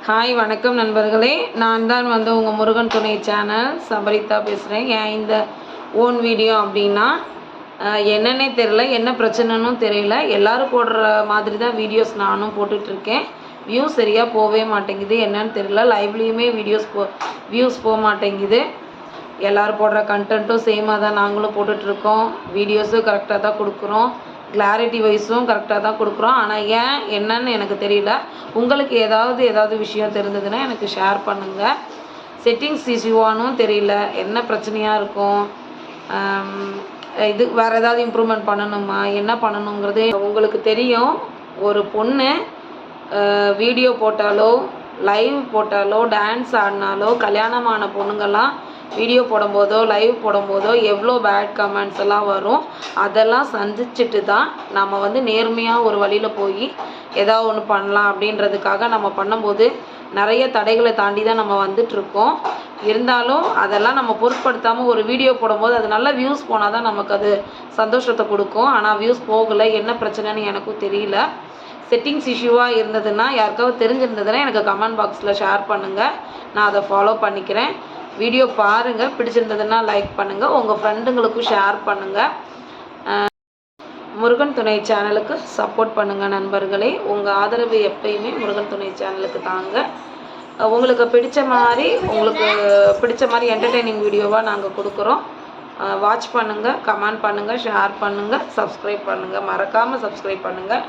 Hi வணக்கம் நண்பர்களே, நான் தான் உங்கள் முருகன் துணை சேனல் சபரிதா பேசுகிறேன். ஏன் இந்த ஓன் வீடியோ அப்படின்னா என்னன்னே தெரியல, என்ன பிரச்சனைன்னு தெரியல. எல்லோரும் போடுற மாதிரி தான் வீடியோஸ் நானும் போட்டுட்ருக்கேன். வியூஸ் சரியாக போகவே மாட்டேங்குது, என்னன்னு தெரியல. லைவ்லேயுமே வியூஸ் போக மாட்டேங்குது. எல்லோரும் போடுற கண்டென்ட்டும் சேமாக தான் நாங்களும் போட்டுட்ருக்கோம். வீடியோஸும் கரெக்டாக தான் கொடுக்குறோம், கிளாரிட்டி வைஸும் கரெக்டாக தான் கொடுக்குறோம். ஆனால் ஏன் என்னன்னு எனக்கு தெரியல. உங்களுக்கு ஏதாவது விஷயம் தெரிஞ்சதுன்னா எனக்கு ஷேர் பண்ணுங்கள். செட்டிங்ஸ் இஷ்யூவானும் தெரியல, என்ன பிரச்சனையாக இருக்கும், இது வேறு ஏதாவது இம்ப்ரூவ்மெண்ட் பண்ணணுமா, என்ன பண்ணணுங்கிறது உங்களுக்கு தெரியும். ஒரு பொண்ணு வீடியோ போட்டாலோ லைவ் போட்டாலோ டான்ஸ் ஆடினாலோ கல்யாணமான பொண்ணுங்கள்லாம் வீடியோ போடும்போதோ லைவ் போடும்போதோ எவ்வளோ பேட் கமெண்ட்ஸ் எல்லாம் வரும். அதெல்லாம் சந்திச்சுட்டு தான் நம்ம நேர்மையாக ஒரு வழியில் போய் ஏதாவது ஒன்று பண்ணலாம் அப்படின்றதுக்காக நம்ம பண்ணும்போது நிறைய தடைகளை தாண்டி தான் நம்ம வந்துட்டுருக்கோம். இருந்தாலும் அதெல்லாம் நம்ம பொருட்படுத்தாமல் ஒரு வீடியோ போடும்போது அது நல்லா வியூஸ் போனால் தான் நமக்கு அது சந்தோஷத்தை கொடுக்கும். ஆனால் வியூஸ் போகலை, என்ன பிரச்சனைன்னு எனக்கும் தெரியல. செட்டிங்ஸ் இஷ்யூவாக இருந்ததுன்னா யாருக்காவது தெரிஞ்சிருந்ததுன்னா எனக்கு கமெண்ட் பாக்ஸில் ஷேர் பண்ணுங்கள், நான் அதை ஃபாலோ பண்ணிக்கிறேன். வீடியோ பாருங்கள், பிடிச்சிருந்ததுன்னா லைக் பண்ணுங்கள், உங்கள் ஃப்ரெண்டுங்களுக்கும் ஷேர் பண்ணுங்கள். முருகன் துணை சேனலுக்கு சப்போர்ட் பண்ணுங்கள் நண்பர்களே. உங்கள் ஆதரவு எப்பயுமே முருகன் துணை சேனலுக்கு தாங்க. உங்களுக்கு பிடிச்ச மாதிரி என்டர்டெய்னிங் வீடியோவாக நாங்கள் கொடுக்குறோம். வாட்ச் பண்ணுங்கள், கமெண்ட் பண்ணுங்கள், ஷேர் பண்ணுங்கள், சப்ஸ்கிரைப் பண்ணுங்கள். மறக்காமல் சப்ஸ்கிரைப் பண்ணுங்கள்.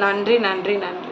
நன்றி நன்றி நன்றி.